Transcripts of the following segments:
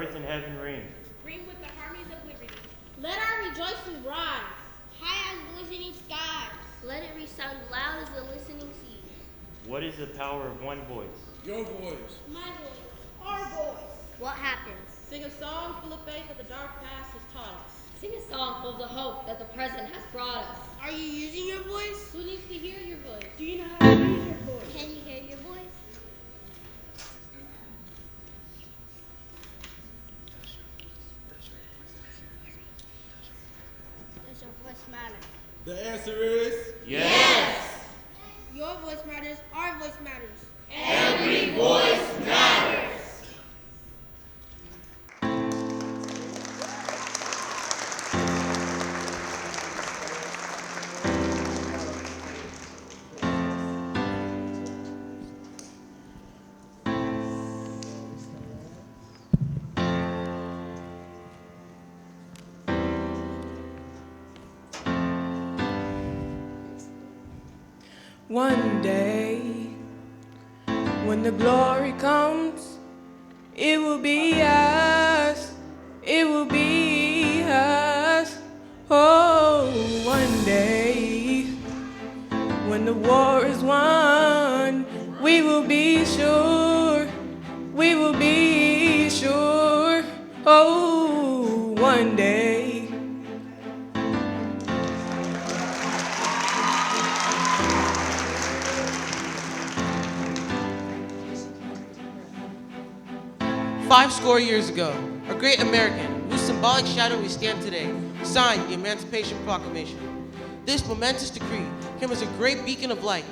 earth and heaven ring. Ring with the harmonies of liberty. Let our rejoicing rise. High as the listening skies. Let it resound loud as the listening seas. What is the power of one voice? Your voice. My voice. Our voice. What happens? Sing a song full of faith that the dark past has taught us. Sing a song full of the hope that the present has brought us. Are you using your voice? Who needs to hear your voice? Do you know how to use your voice? Can you hear your voice? Does your voice matter? The answer is Yes. Your voice matters. Our voice matters. Every voice matters. One day, when the glory comes, it will be us, it will be us. Oh, one day, when the war is won, we will be sure, we will be sure. Oh, one day. Five score years ago, a great American, whose symbolic shadow we stand today, signed the Emancipation Proclamation. This momentous decree came as a great beacon of light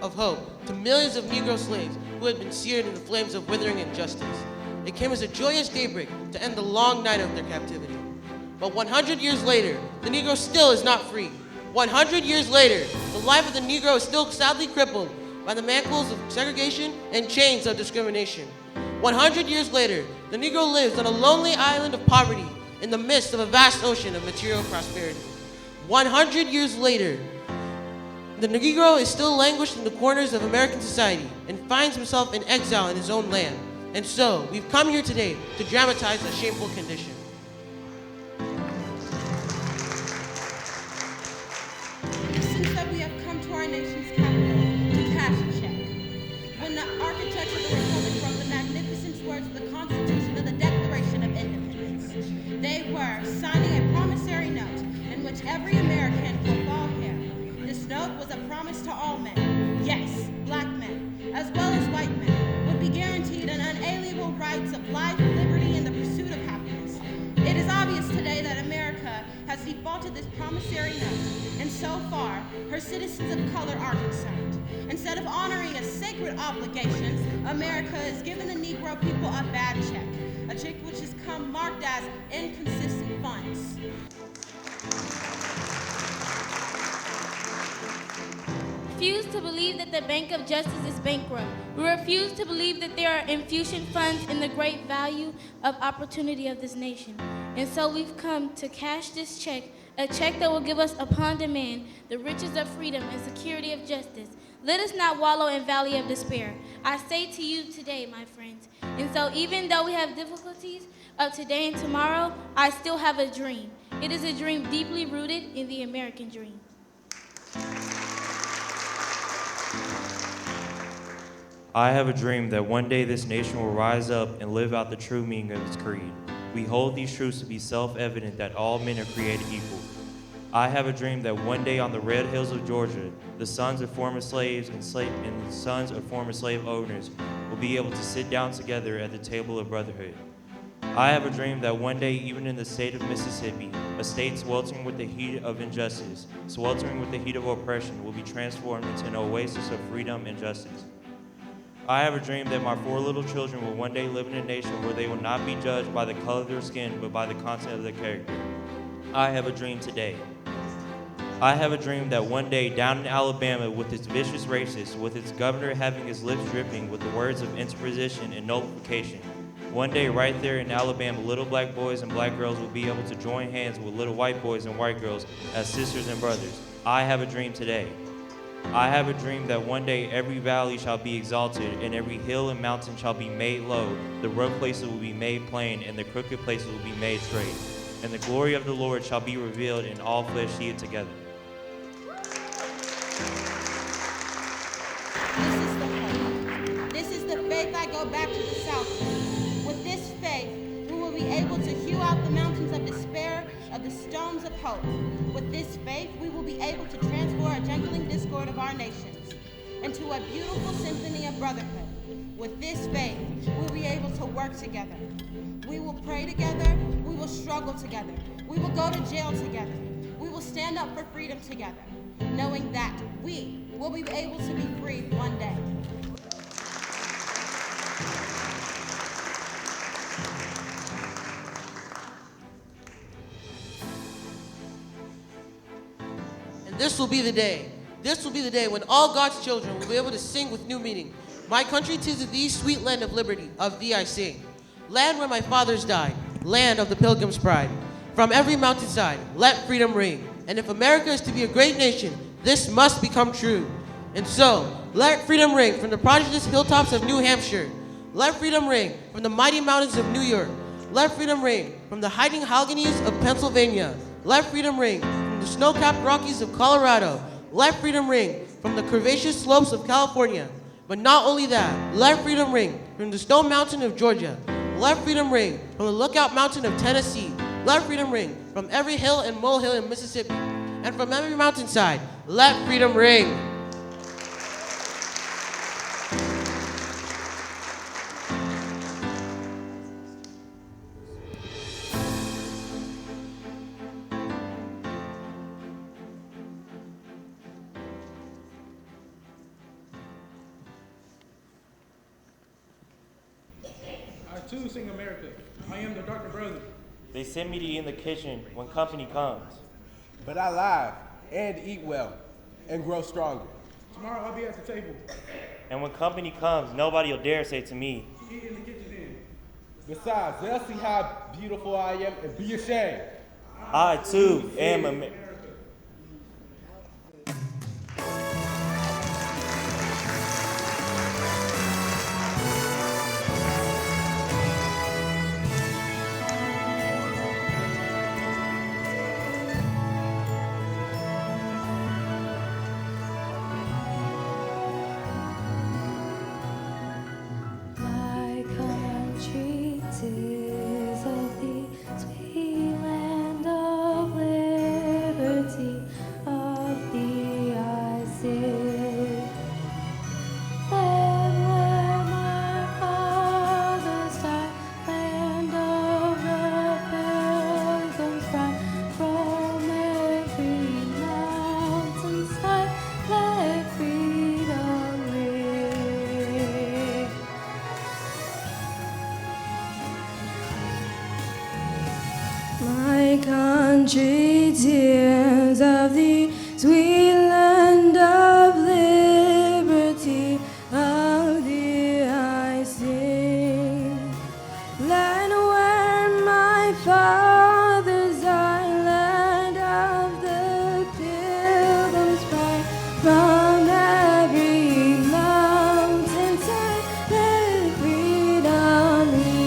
of hope to millions of Negro slaves who had been seared in the flames of withering injustice. It came as a joyous daybreak to end the long night of their captivity. But 100 years later, the Negro still is not free. 100 years later, the life of the Negro is still sadly crippled by the manacles of segregation and chains of discrimination. 100 years later, the Negro lives on a lonely island of poverty in the midst of a vast ocean of material prosperity. 100 years later, the Negro is still languished in the corners of American society and finds himself in exile in his own land. And so, we've come here today to dramatize a shameful condition. Since that we have come to our nation's capital to cash a check. When the architects of the Republic wrote the magnificent words of the Constitution of the Declaration of Independence, they were signing a promissory note in which every American will fall here. This note was a promise to all men, yes, black men, as well as white men, would be guaranteed an unalienable rights of life, liberty, and the pursuit of happiness. It is obvious today that America has defaulted this promissory note, and so far, her citizens of color are concerned. Instead of honoring its sacred obligations, America has given the Negro people a bad check, a check which has come marked as inconsistent funds. Refuse to believe that the Bank of Justice is bankrupt. We refuse to believe that there are infusion funds in the great value of opportunity of this nation. And so we've come to cash this check, a check that will give us upon demand the riches of freedom and security of justice. Let us not wallow in valley of despair. I say to you today, my friends. And so even though we have difficulties of today and tomorrow, I still have a dream. It is a dream deeply rooted in the American dream. I have a dream that one day this nation will rise up and live out the true meaning of its creed. We hold these truths to be self-evident that all men are created equal. I have a dream that one day on the red hills of Georgia, the sons of former slaves and the sons of former slave owners will be able to sit down together at the table of brotherhood. I have a dream that one day, even in the state of Mississippi, a state sweltering with the heat of injustice, sweltering with the heat of oppression, will be transformed into an oasis of freedom and justice. I have a dream that my 4 little children will one day live in a nation where they will not be judged by the color of their skin, but by the content of their character. I have a dream today. I have a dream that one day down in Alabama, with its vicious racists, with its governor having his lips dripping with the words of interposition and nullification, one day right there in Alabama, little black boys and black girls will be able to join hands with little white boys and white girls as sisters and brothers. I have a dream today. I have a dream that one day every valley shall be exalted, and every hill and mountain shall be made low. The rough places will be made plain, and the crooked places will be made straight. And the glory of the Lord shall be revealed, and all flesh see it together. This is the faith I go back to the south with. With this faith, we will be able to hew out the mountains of despair of the stones of hope. With this faith, we will be able to transform a jangling discord of our nations into a beautiful symphony of brotherhood. With this faith, we will be able to work together. We will pray together. We will struggle together. We will go to jail together. We will stand up for freedom together, knowing that we will be able to be free one day. And this will be the day. This will be the day when all God's children will be able to sing with new meaning. My country, 'tis of thee, sweet land of liberty, of thee I sing. Land where my fathers died, land of the pilgrim's pride. From every mountainside, let freedom ring. And if America is to be a great nation, this must become true. And so, let freedom ring from the prodigious hilltops of New Hampshire. Let freedom ring from the mighty mountains of New York. Let freedom ring from the hiding Alleghenies of Pennsylvania. Let freedom ring from the snow-capped Rockies of Colorado. Let freedom ring from the curvaceous slopes of California. But not only that, let freedom ring from the Stone Mountain of Georgia. Let freedom ring from the Lookout Mountain of Tennessee. Let freedom ring from every hill and molehill in Mississippi. And from every mountainside, let freedom ring. I too sing America. I am the Dr. Brother. They send me to eat in the kitchen when company comes. But I laugh and eat well and grow stronger. Tomorrow I'll be at the table. And when company comes, nobody will dare say to me, Eat in the kitchen then. Besides, they'll see how beautiful I am and be ashamed. I too am American. My country, 'tis of thee, sweet land of liberty, of thee I sing. Land where my fathers died, land of the pilgrim's pride, from every mountainside, let freedom ring. My country, tears of thee, sweet land of liberty, of thee I sing. Land where my fathers died, land of the pilgrim's pride, from every mountainside, let freedom ring.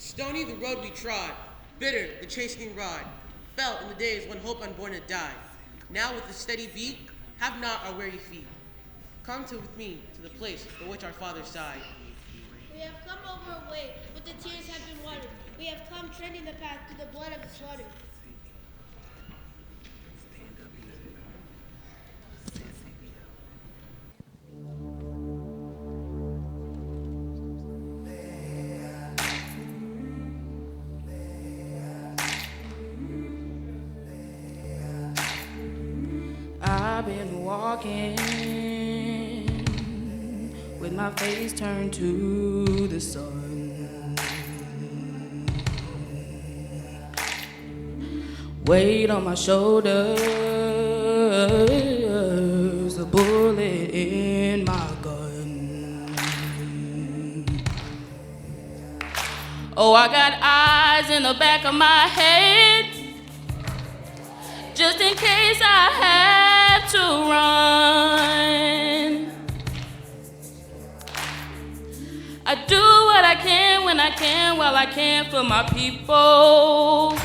Stony the road we trod, bitter the chastening rod, felt in the days when hope unborn had died. Now with a steady beat, have not our weary feet. Come with me to the place for which our fathers died. We have come over a way, but the tears have been watered. We have come treading the path to the blood of the slaughtered. I've been walking with my face turned to the sun. Weight on my shoulders, a bullet in my gun. Oh, I got eyes in the back of my head, just in case I have to run. I do what I can when I can, while I can for my people.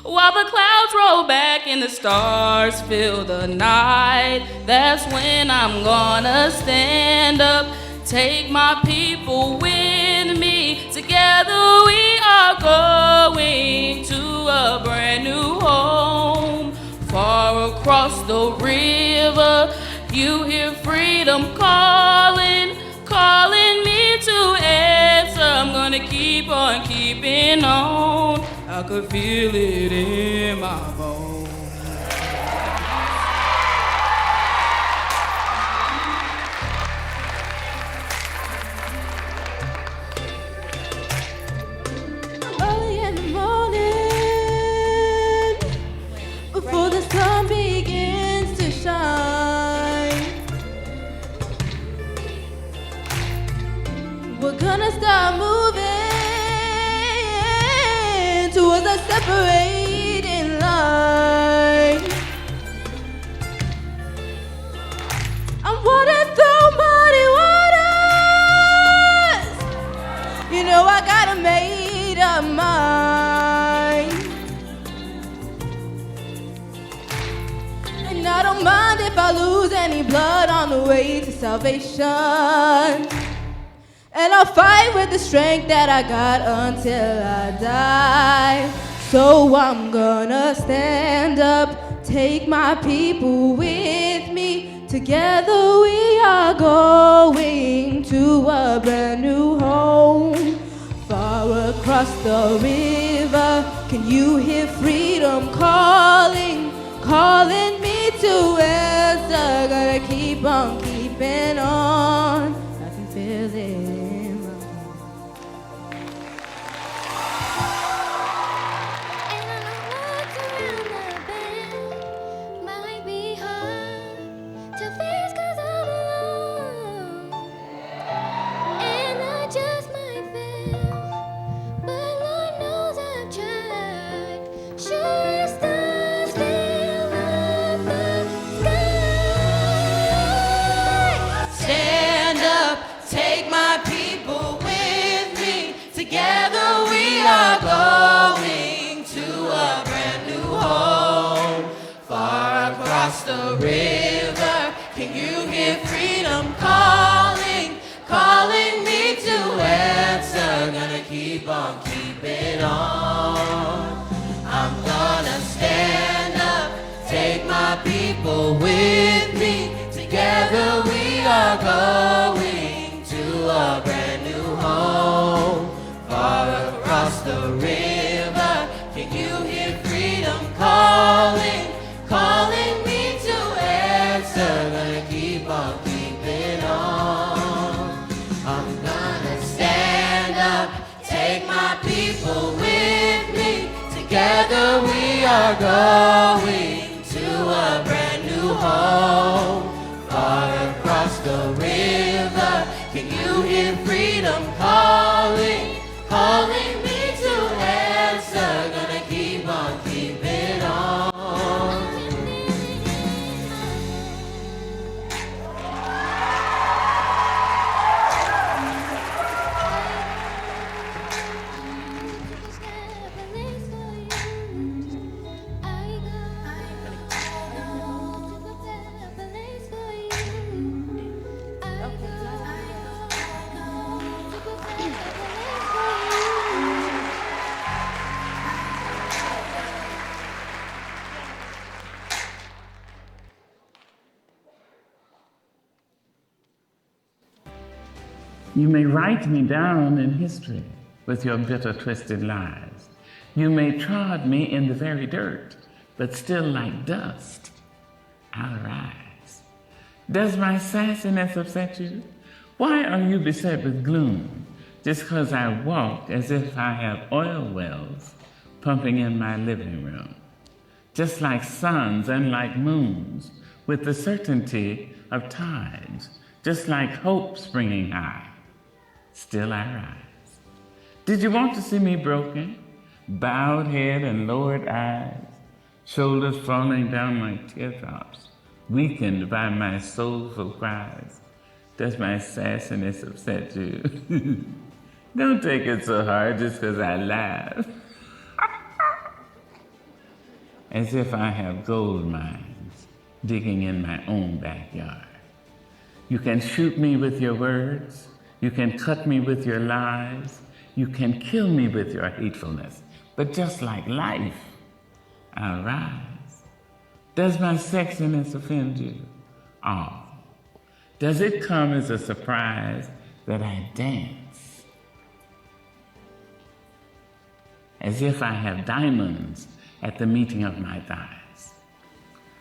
While the clouds roll back and the stars fill the night, that's when I'm gonna stand up, take my people with me. Together we are going to a brand new home. Far across the river, you hear freedom calling, calling me to answer. I'm gonna keep on keeping on. I could feel it in my bones. Early in the morning, before the sun begins to shine, we're gonna start moving towards a separating line. I'm water through muddy waters. You know I got a made up mind, and I don't mind if I lose any blood on the way to salvation. And I'll fight with the strength that I got until I die. So I'm gonna stand up, take my people with me. Together we are going to a brand new home. Far across the river, can you hear freedom calling, calling me to answer? Gotta keep on keeping on. I can feel it. The river, can you hear freedom calling, calling me to answer? Gonna keep on keeping on. I'm gonna stand up, take my people with me. Together we are going to a brand new home. Far across the river, can you hear freedom calling, calling me? Gonna keep on keeping on. I'm gonna stand up, take my people with me. Together we are going to a brand new home. Far across the river, can you hear freedom calling, calling me to answer? Gonna keep on keeping on. You may write me down in history with your bitter, twisted lies. You may trod me in the very dirt, but still like dust, I'll rise. Does my sassiness upset you? Why are you beset with gloom just because I walk as if I have oil wells pumping in my living room? Just like suns and like moons, with the certainty of tides, just like hope springing high, still I rise. Did you want to see me broken? Bowed head and lowered eyes, shoulders falling down like teardrops, weakened by my soulful cries. Does my sassiness upset you? Don't take it so hard just because I laugh. As if I have gold mines digging in my own backyard. You can shoot me with your words. You can cut me with your lies. You can kill me with your hatefulness. But just like life, I'll rise. Does my sexiness offend you? Oh. Does it come as a surprise that I dance? As if I have diamonds at the meeting of my thighs.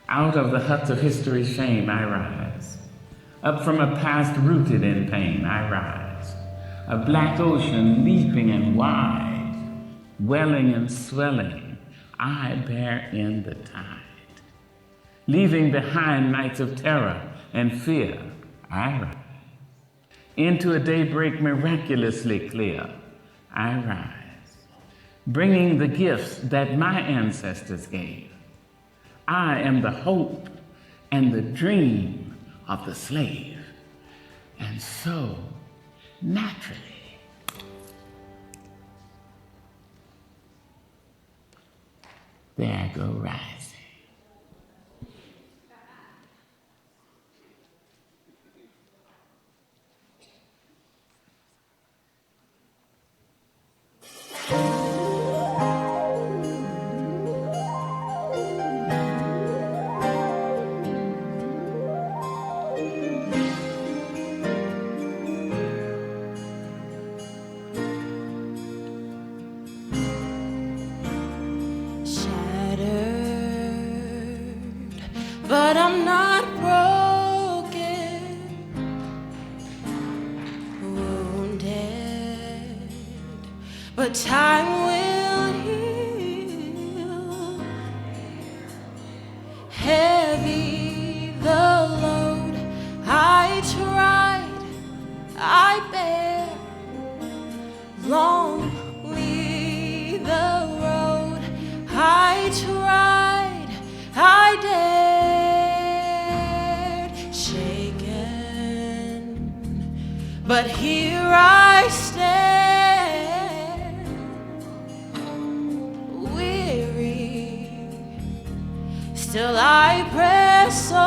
Out of the huts of history's shame I rise. Up from a past rooted in pain I rise. A black ocean leaping and wide, welling and swelling, I bear in the tide. Leaving behind nights of terror and fear, I rise. Into a daybreak miraculously clear, I rise. Bringing the gifts that my ancestors gave. I am the hope and the dream of the slave. And so, naturally, there I go rising. But I'm not broken, wounded, but time will heal. Heavy the load I tried, I bear. Lonely the road I tried, I dared. But here I stand, weary, still I press on.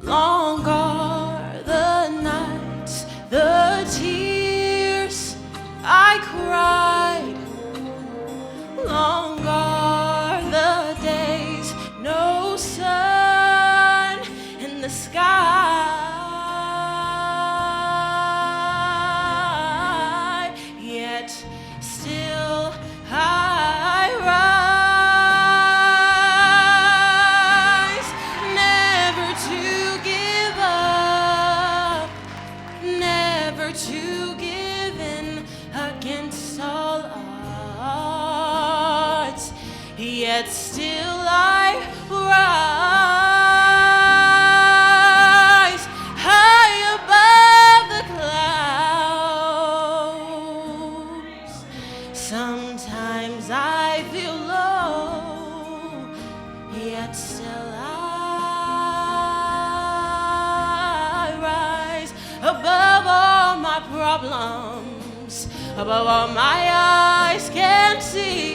Long are the nights, the tears I cried. Long are the days, no sun in the sky, yet still I rise, never to give up, never to give in against all odds, yet still I rise high above the clouds. Sometimes I feel low, yet still I rise above all my problems, above all my eyes can see.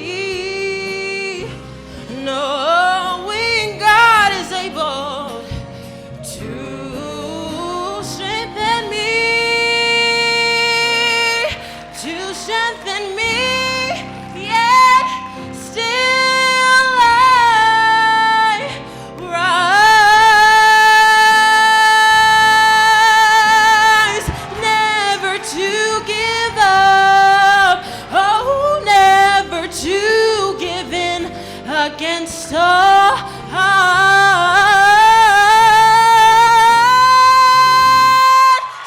Knowing God is able to strengthen me, yet still I against all odds.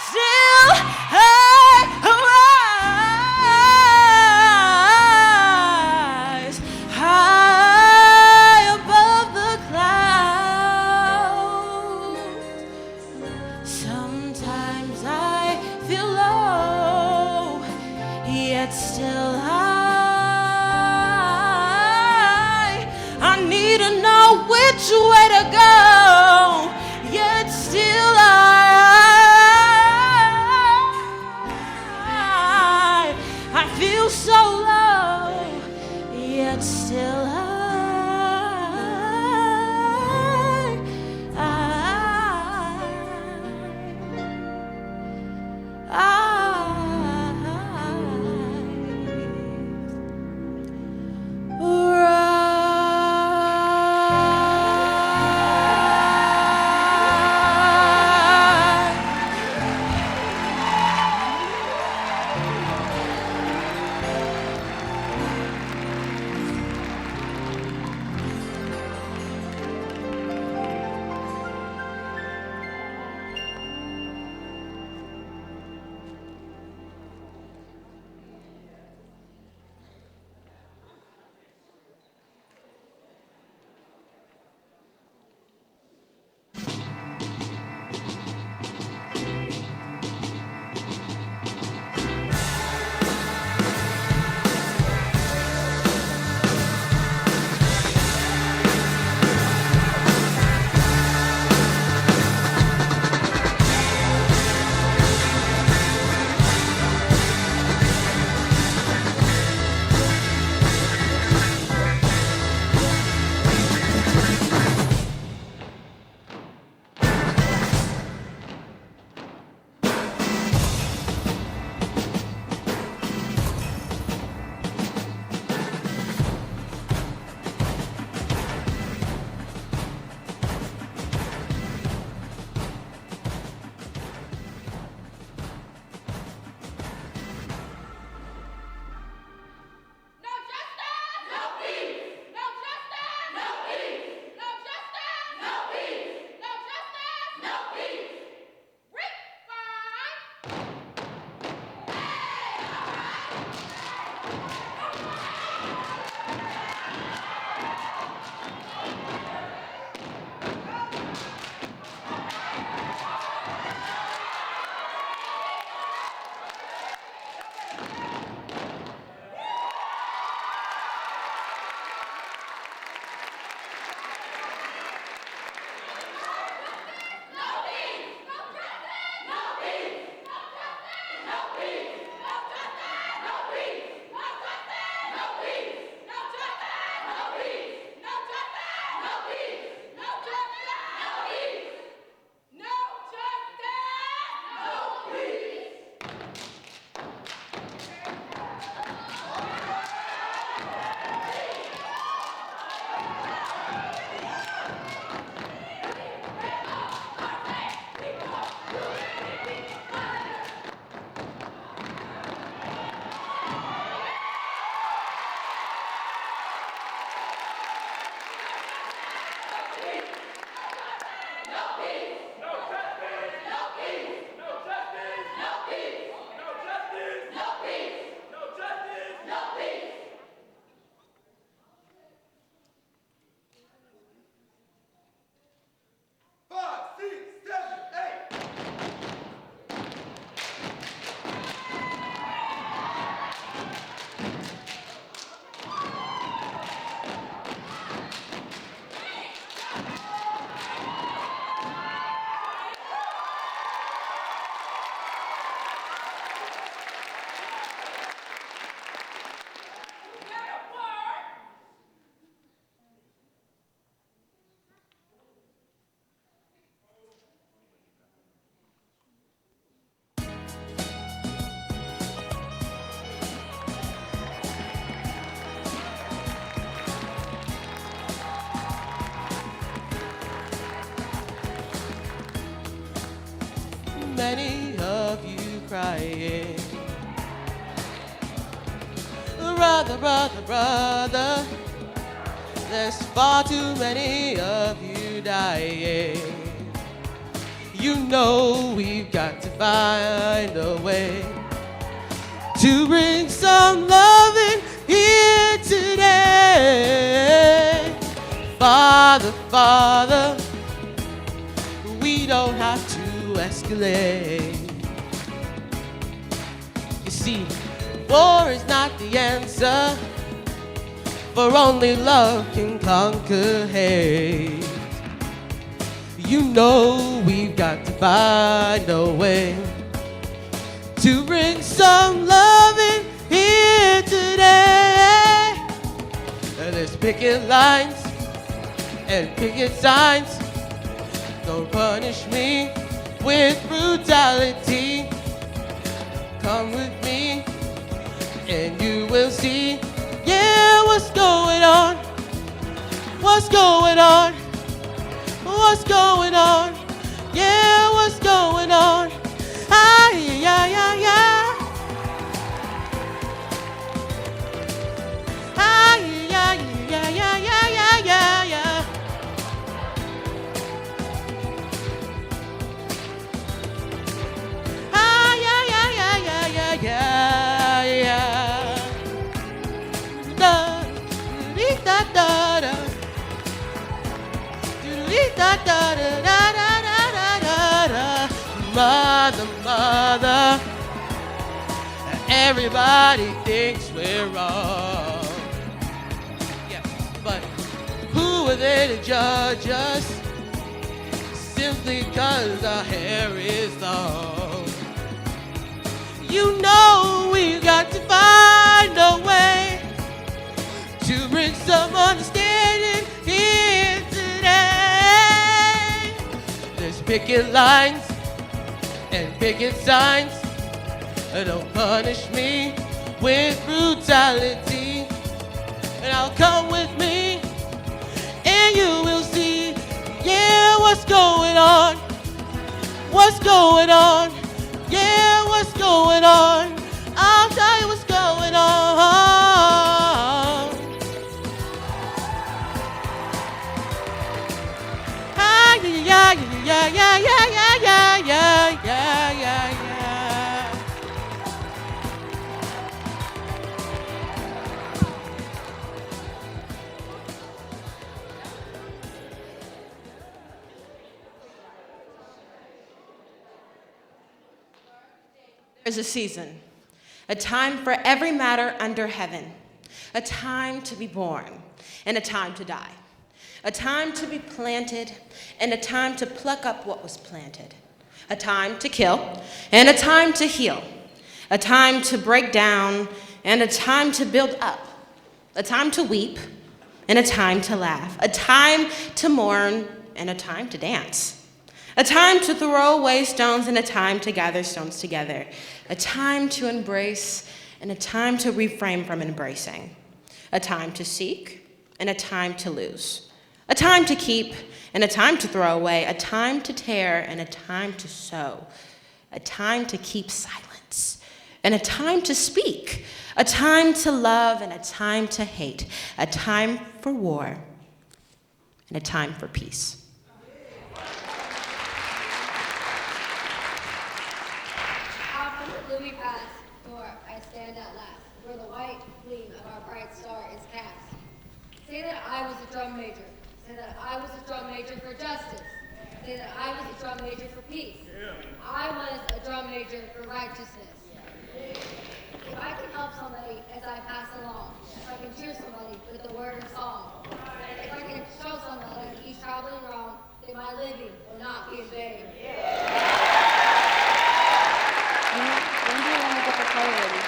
Still I rise high above the clouds. Sometimes I feel low, yet still I need to know which way to go, yet still I feel so low, yet still many of you crying. Brother, brother, brother, there's far too many of you dying. You know we've got to find a way to bring some loving here today. Father, Father, we don't have to escalate. You see, war is not the answer, for only love can conquer hate. You know we've got to find a way to bring some love in here today. And there's picket lines and picket signs. Don't punish me with brutality. Come with me and you will see. Yeah, what's going on? What's going on? What's going on? Yeah, what's going on? Ah, yeah, yeah, yeah. Ah, yeah, yeah, yeah, yeah, yeah, yeah, yeah. Ah, yeah, yeah, yeah, yeah, yeah, yeah, yeah. Da, dee, da, da, da. Da, da, da, da, da, da, da, da. Mother, mother, everybody thinks we're wrong. Yeah, but who are they to judge us simply 'cause our hair is long? You know we've got to find a way to bring some understanding here today. There's picket lines and picket signs. Don't punish me with brutality. And I'll come with me and you will see. Yeah, what's going on? What's going on? Yeah, what's going on? I'll tell you what's going on. Ah, yeah, yeah, yeah, yeah, yeah, yeah, yeah, yeah, yeah, yeah. There's a season, a time for every matter under heaven, a time to be born and a time to die, a time to be planted and a time to pluck up what was planted, a time to kill and a time to heal, a time to break down and a time to build up, a time to weep and a time to laugh, a time to mourn and a time to dance. A time to throw away stones and a time to gather stones together. A time to embrace and a time to refrain from embracing. A time to seek and a time to lose. A time to keep and a time to throw away. A time to tear and a time to sow. A time to keep silence and a time to speak. A time to love and a time to hate. A time for war and a time for peace. Gloomy path, door I stand at last, where the white gleam of our bright star is cast. Say that I was a drum major. Say that I was a drum major for justice. Say that I was a drum major for peace. I was a drum major for righteousness. If I can help somebody as I pass along, if I can cheer somebody with the word of song, if I can show somebody he's traveling wrong, then my living will not be in vain. When do you want to get the color ready?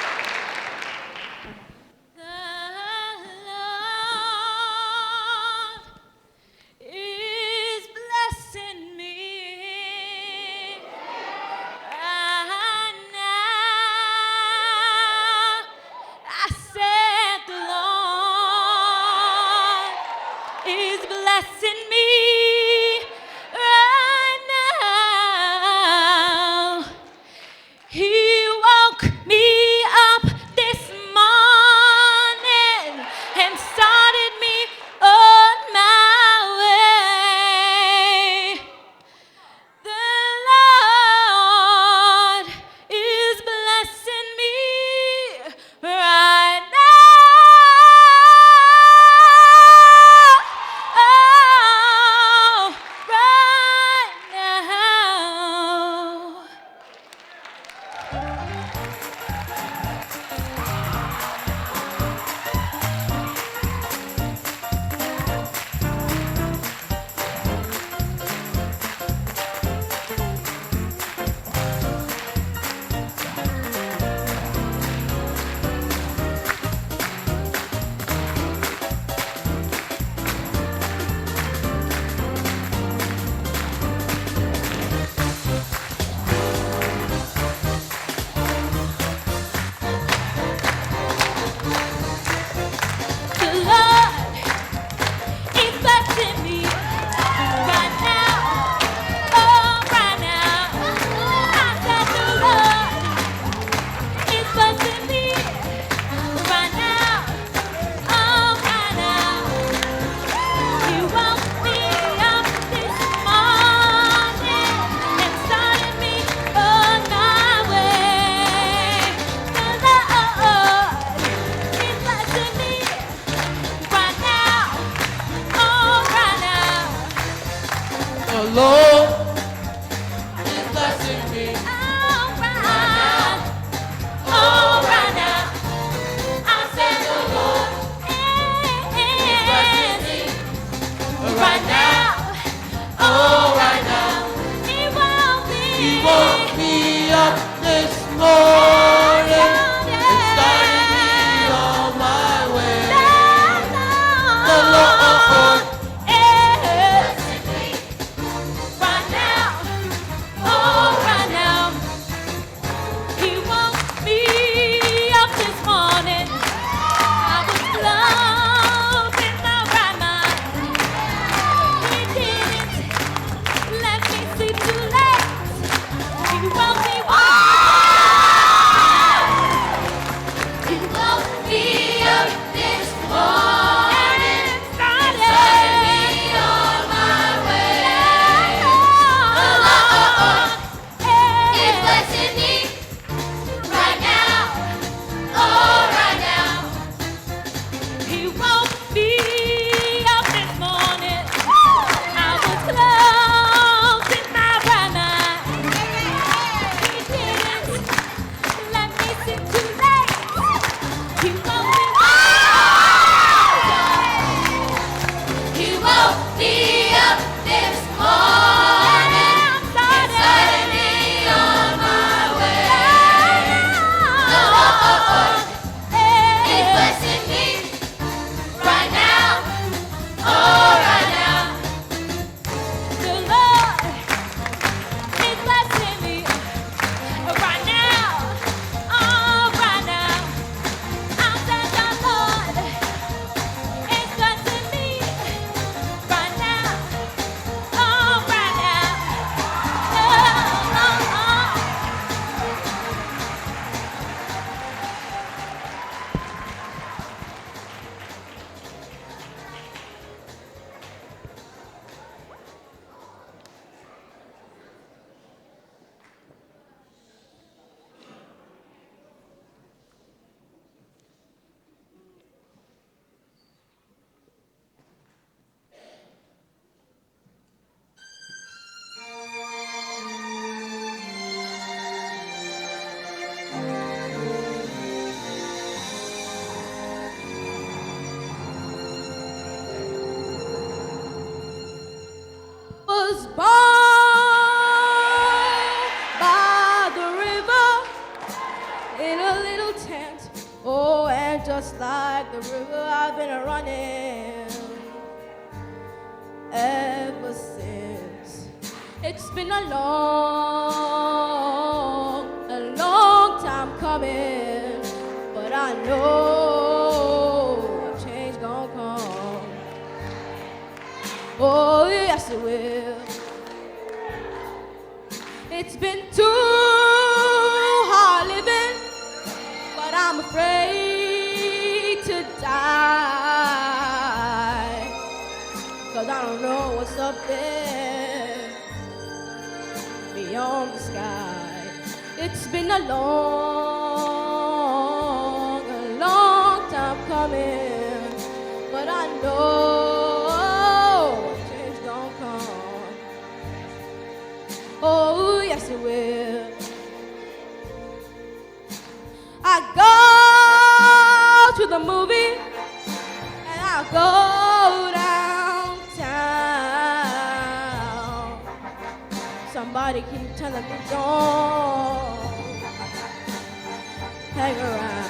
Is blessing me. Now I said the Lord is blessing me. Right now. He woke me up this morning and started me on Lord is blessing me. All right now, I said the Lord is blessing me. Right now, Oh, right now, He He woke me up this morning and started me on my way. The Lord is right now, oh, right now. He woke me up this morning. I was clothed in my right mind. He didn't let me sleep too late. He woke me up. He woke me up this morning. Started me on my way. The Lord is blessing me right now. Oh, right now. He woke me up this morning. I was clothed in my right mind. He didn't let me sit too late. He woke me up. He woke me up this morning. Started me on my way. The Lord is blessing me right now. Oh, right now. The Lord is blessing me right now. Oh, right now. I said the Lord is blessing me right now. Oh, right now. Was born by the river in a little tent. Oh, and just like the river, I've been running ever since. It's been a long time coming, but I know change gonna come. Oh, yes, it will. It's been too hard living, but I'm afraid to die. 'Cause I don't know what's up there beyond the sky. It's been a long time coming, but I know change gonna come. Oh, yes, it will. I go to the movie and I go downtown. Somebody keep telling me don't hang around.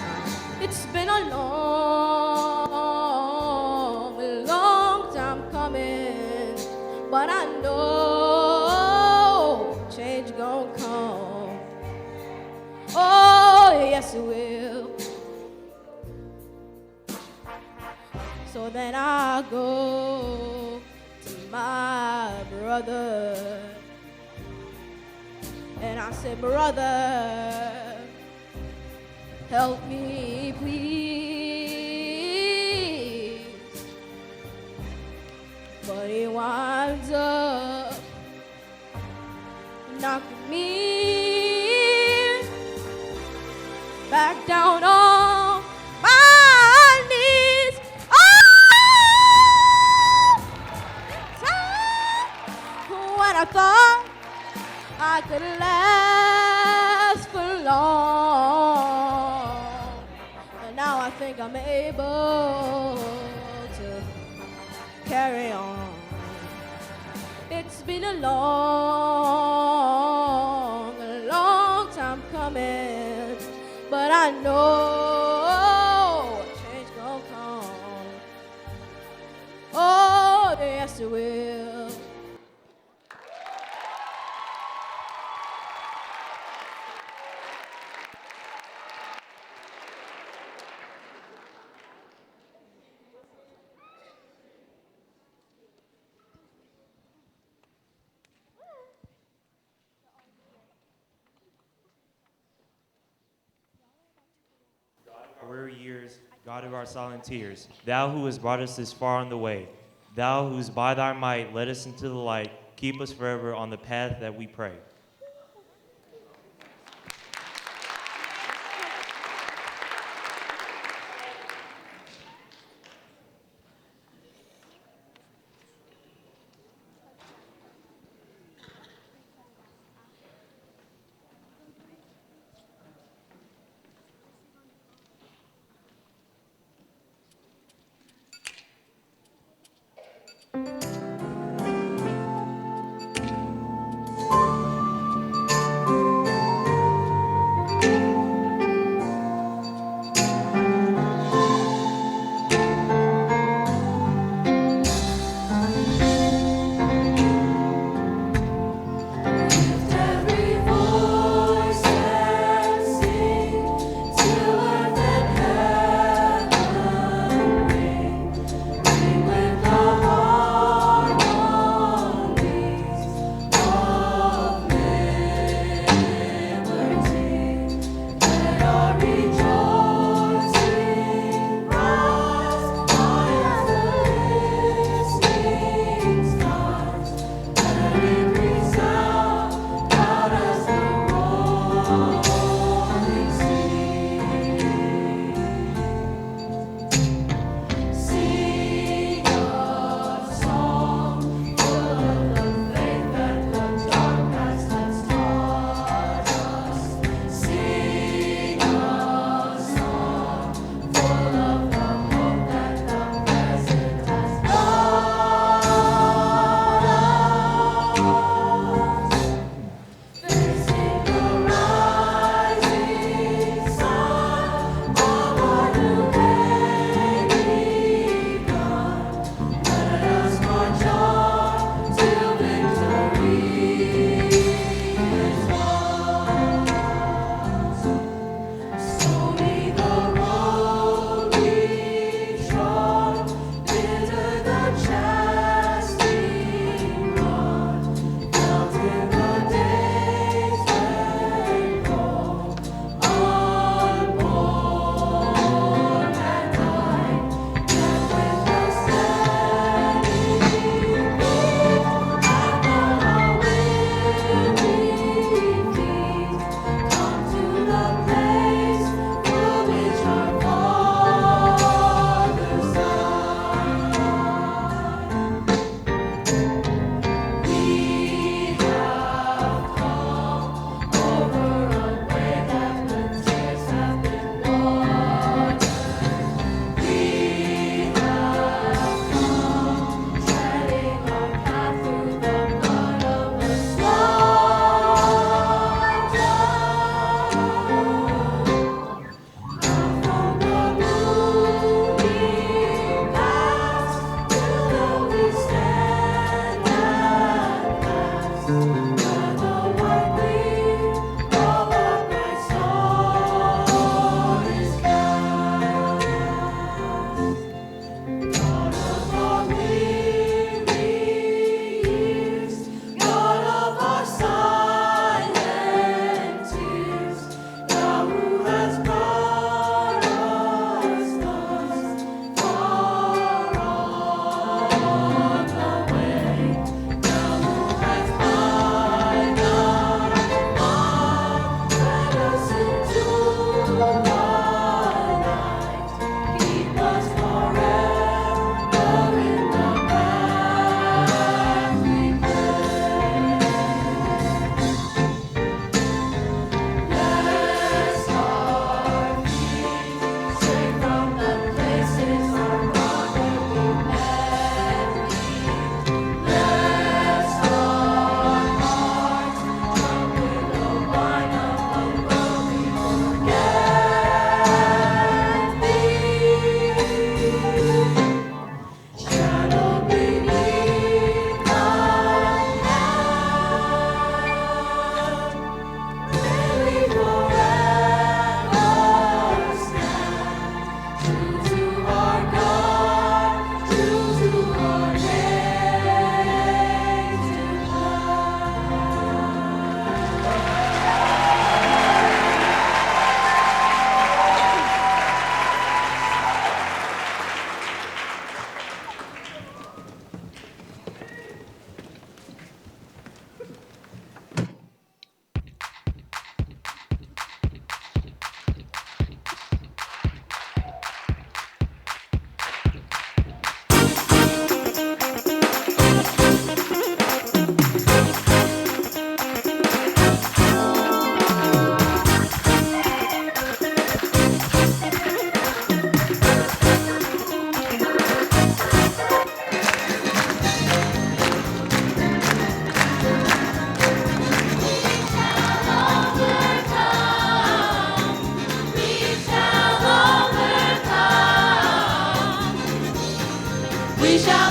It's been a long time coming, but I know change gon' come. Oh, yes, it will. So then I go to my brother and I said, brother, help me, please. But he winds up knocking me back down on my knees. Oh, when I I could last for long. And now I think I'm able to carry on. It's been a long time coming, but I know change gonna come. Oh, yes it will. Weary years, God of our silent tears, thou who hast brought us this far on the way, thou who's by thy might led us into the light, keep us forever on the path that we pray.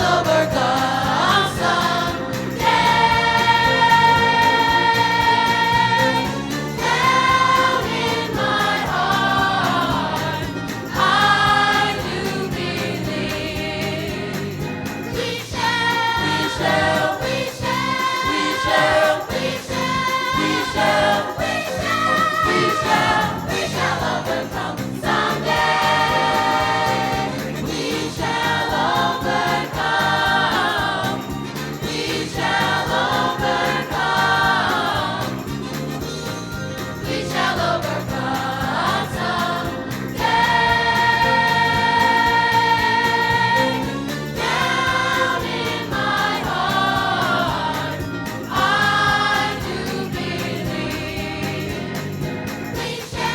overcome someday. Down in my heart, I do believe we shall overcome someday. We shall overcome. We shall overcome. We shall overcome someday. Down in my heart, I do believe we shall overcome.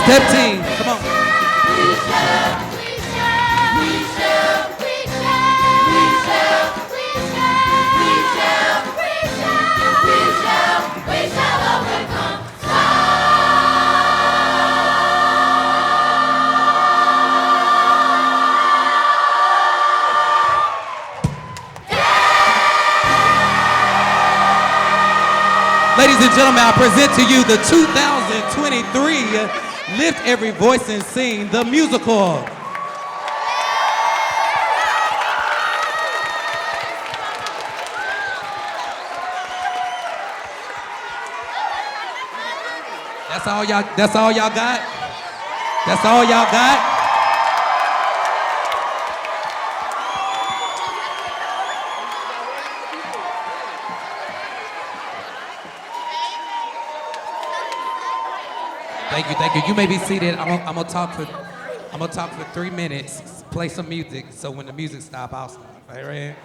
Step team, come on. Ladies and gentlemen, I present to you the 2023 Lift Every Voice and Sing, the musical. That's all y'all got? That's all y'all got? Thank you. You may be seated. I'm gonna talk for 3 minutes. Play some music. So when the music stops, I'll stop. All right?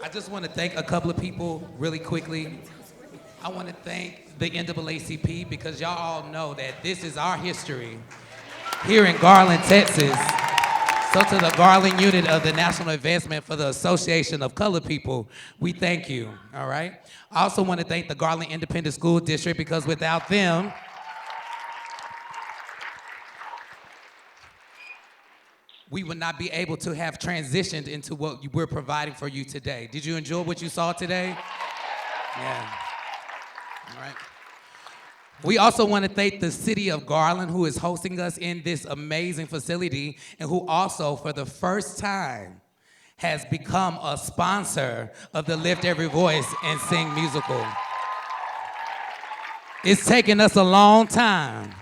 I just want to thank a couple of people really quickly. I want to thank the NAACP because y'all all know that this is our history here in Garland, Texas. So to the Garland unit of the National Advancement for the Association of Colored People, we thank you, all right? I also want to thank the Garland Independent School District because without them, we would not be able to have transitioned into what we're providing for you today. Did you enjoy what you saw today? Yeah, all right. We also want to thank the city of Garland who is hosting us in this amazing facility and who also, for the first time, has become a sponsor of the Lift Every Voice and Sing musical. It's taken us a long time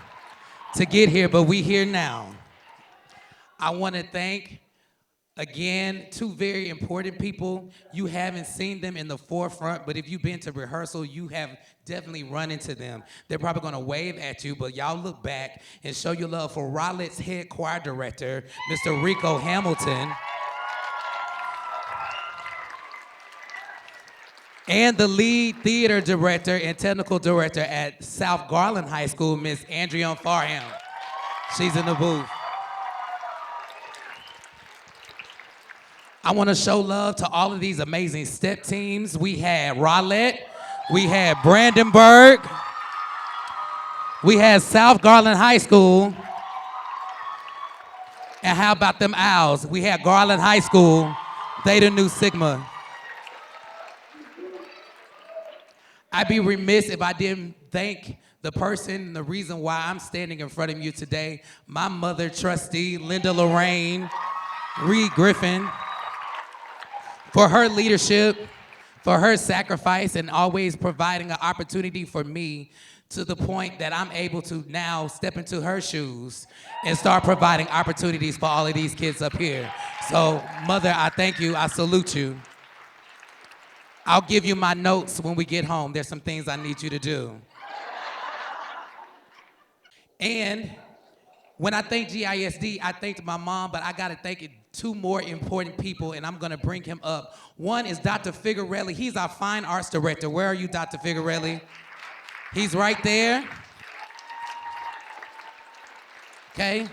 to get here, but we're here now. I want to thank, again, two very important people. You haven't seen them in the forefront, but if you've been to rehearsal, you have definitely run into them. They're probably gonna wave at you, but y'all look back and show your love for Rollitt's head choir director, Mr. Rico Hamilton, and the lead theater director and technical director at South Garland High School, Miss Andrea Farham. She's in the booth. I want to show love to all of these amazing step teams. We had Rollette, We had Brandenburg. We had South Garland High School. And how about them Owls? We had Garland High School, Theta Nu Sigma. I'd be remiss if I didn't thank the person, the reason why I'm standing in front of you today, my mother, trustee, Linda Lorraine Reed Griffin, for her leadership, for her sacrifice, and always providing an opportunity for me to the point that I'm able to now step into her shoes and start providing opportunities for all of these kids up here. So, Mother, I thank you, I salute you. I'll give you my notes when we get home. There's some things I need you to do. And when I thank GISD, I thanked my mom, but I gotta thank two more important people, and I'm gonna bring him up. One is Dr. Figarelli. He's our fine arts director. Where are you, Dr. Figarelli? He's right there. Okay.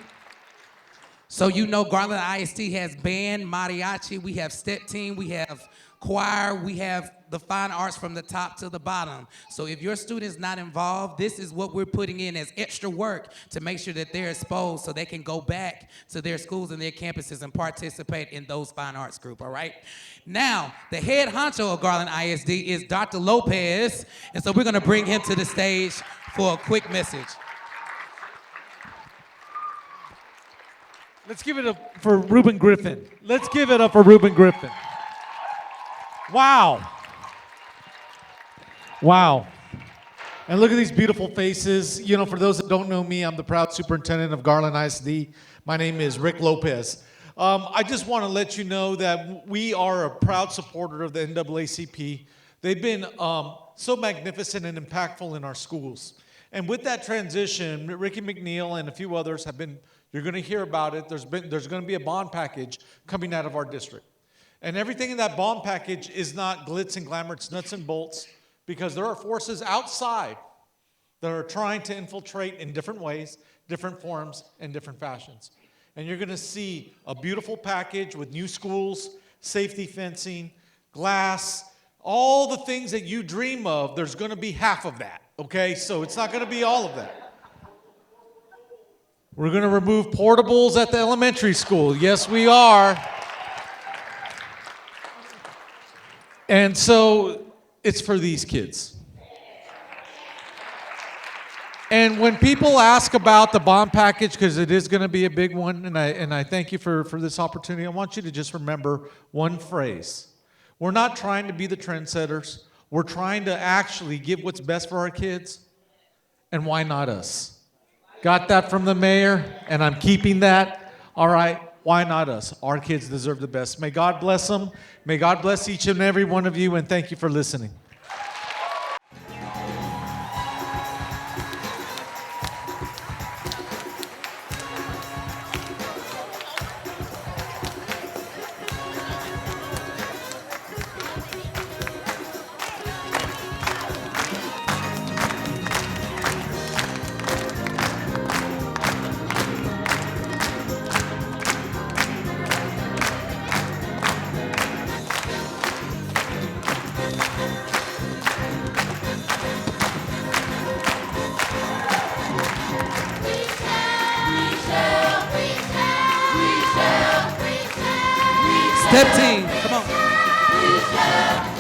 So you know Garland ISD has band, mariachi, we have step team, we have choir, we have the fine arts from the top to the bottom. So if your student's not involved, this is what we're putting in as extra work to make sure that they're exposed so they can go back to their schools and their campuses and participate in those fine arts group, all right? Now, the head honcho of Garland ISD is Dr. Lopez, and so we're gonna bring him to the stage for a quick message. Let's give it up for Reuben Griffin. Let's give it up for Reuben Griffin. Wow. Wow. And look at these beautiful faces. You know, for those that don't know me, I'm the proud superintendent of Garland ISD. My name is Rick Lopez. I just want to let you know that we are a proud supporter of the NAACP. They've been so magnificent and impactful in our schools. And with that transition, Ricky McNeil and a few others have been, you're going to hear about it. There's going to be a bond package coming out of our district. And everything in that bond package is not glitz and glamour, it's nuts and bolts, because there are forces outside that are trying to infiltrate in different ways, different forms, and different fashions. And you're going to see a beautiful package with new schools, safety fencing, glass, all the things that you dream of. There's going to be half of that, okay? So it's not going to be all of that. We're going to remove portables at the elementary school. Yes, we are. And so it's for these kids. And when people ask about the bond package, because it is going to be a big one, and I thank you for this opportunity, I want you to just remember one phrase. We're not trying to be the trendsetters. We're trying to actually give what's best for our kids, and why not us? Got that from the mayor, and I'm keeping that. All right. Why not us? Our kids deserve the best. May God bless them. May God bless each and every one of you, and thank you for listening. Step team, come on.